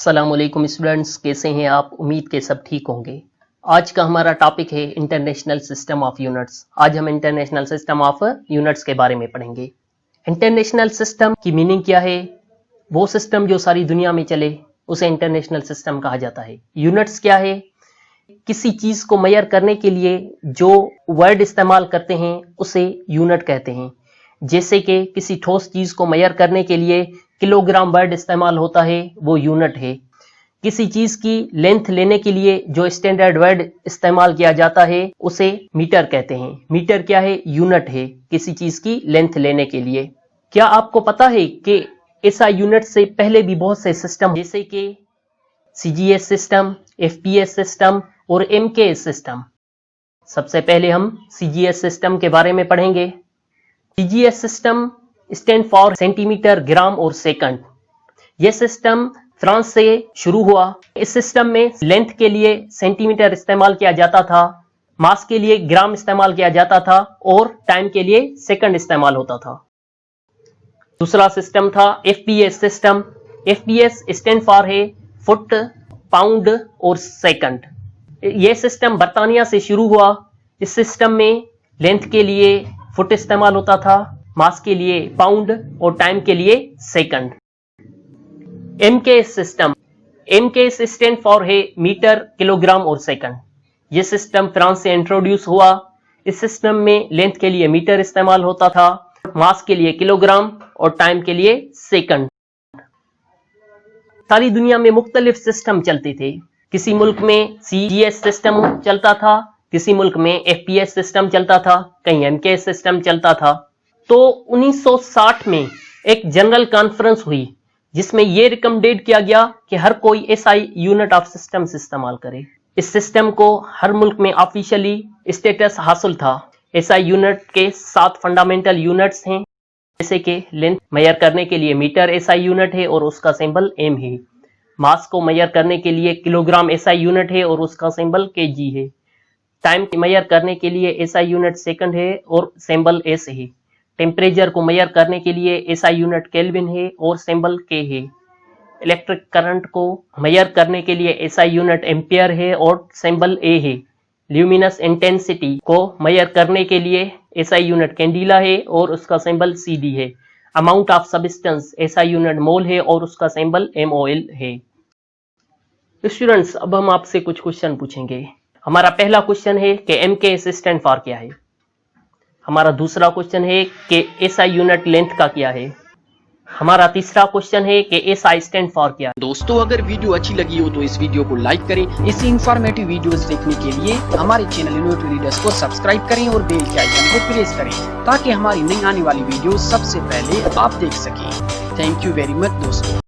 अस्सलामुअलैकुम स्टूडेंट्स, कैसे हैं आप? उम्मीद के सब ठीक होंगे। आज का हमारा टॉपिक है इंटरनेशनल सिस्टम ऑफ यूनिट्स। आज हम इंटरनेशनल सिस्टम ऑफ यूनिट्स के बारे में पढ़ेंगे। इंटरनेशनल सिस्टम की मीनिंग क्या है? वो सिस्टम जो सारी दुनिया में चले उसे इंटरनेशनल सिस्टम कहा जाता है। यूनिट्स क्या है? किसी चीज को मेजर करने के लिए जो वर्ड इस्तेमाल करते हैं उसे यूनिट कहते हैं। जैसे कि किसी ठोस चीज को मेजर करने के लिए किलोग्राम वर्ड इस्तेमाल होता है, वो यूनिट है। किसी चीज की लेंथ लेने के लिए जो स्टैंडर्ड वर्ड इस्तेमाल किया जाता है उसे मीटर कहते हैं। मीटर क्या है? यूनिट है किसी चीज की लेंथ लेने के लिए। क्या आपको पता है कि ऐसा यूनिट से पहले भी बहुत से सिस्टम जैसे कि सीजीएस सिस्टम, एफपीएस सिस्टम और एमकेएस सिस्टम। सबसे पहले हम सीजीएस सिस्टम के बारे में पढ़ेंगे। CGS system stand for centimetre, gram और सेकंड। यह सिस्टम फ्रांस से शुरू हुआ। इस सिस्टम में लेंथ के लिए सेंटीमीटर इस्तेमाल किया जाता था, मास के लिए ग्राम इस्तेमाल किया जाता था और टाइम के लिए सेकंड इस्तेमाल होता था। दूसरा सिस्टम था FPS system. FPS stand for है फुट, पाउंड और सेकंड। यह सिस्टम बर्तानिया से शुरू हुआ। इस सिस्टम में लेंथ के लिए फुट इस्तेमाल होता था, मास के लिए पाउंड और टाइम के लिए second. MKS system. MKS stand for है मीटर, किलोग्राम और सेकंड। यह सिस्टम फ्रांस से इंट्रोड्यूस हुआ। इस सिस्टम में लेंथ के लिए मीटर इस्तेमाल होता था, मास के लिए किलोग्राम और टाइम के लिए सेकंड। सारी दुनिया में मुख्तलिफ सिस्टम चलते थे। किसी मुल्क में सीजीएस सिस्टम चलता था, किसी मुल्क में एफपीएस सिस्टम चलता था, कहीं एमकेएस सिस्टम चलता था। तो 1960 में एक जनरल कॉन्फ्रेंस हुई जिसमें यह रिकमेंडेड किया गया कि हर कोई एसआई यूनिट ऑफ सिस्टम्स इस्तेमाल करे। इस सिस्टम को हर मुल्क में ऑफिशियली स्टेटस हासिल था। एसआई यूनिट के 7 फंडामेंटल यूनिट्स हैं, जैसे कि लेंथ मेजर करने के लिए मीटर एसआई यूनिट है और उसका सिंबल एम है। मास को मेजर करने के लिए किलोग्राम एसआई यूनिट है और उसका सिंबल केजी है। टाइम मेजर करने के लिए एसआई यूनिट सेकंड है और सिंबल एस है। टेम्परेचर को मेजर करने के लिए एसआई यूनिट केल्विन है और सिंबल के है। इलेक्ट्रिक करंट को मेजर करने के लिए एसआई यूनिट एम्पियर है और सिंबल ए है। ल्यूमिनस इंटेंसिटी को मेजर करने के लिए एसआई यूनिट कैंडिला है और उसका सिंबल सीडी है। Amount of substance SI unit mole है और उसका सिंबल एमओएल है। स्टूडेंट्स, अब हम आपसे कुछ क्वेश्चन पूछेंगे। हमारा पहला क्वेश्चन है कि एमकेएस स्टैंड फॉर क्या है। हमारा दूसरा क्वेश्चन है कि एसआई यूनिट लेंथ का क्या है। हमारा तीसरा क्वेश्चन है कि एसआई स्टैंड फॉर क्या है। दोस्तों, अगर वीडियो अच्छी लगी हो तो इस वीडियो को लाइक करें। इसी इंफॉर्मेटिव वीडियोस देखने के लिए हमारे चैनल इनोवेटिव रीडर्स को सब्सक्राइब करें और बेल के आइकन को प्रेस करें ताकि हमारी नई आने वाली वीडियो सबसे पहले आप देख सकें। थैंक यू वेरी मच दोस्तों।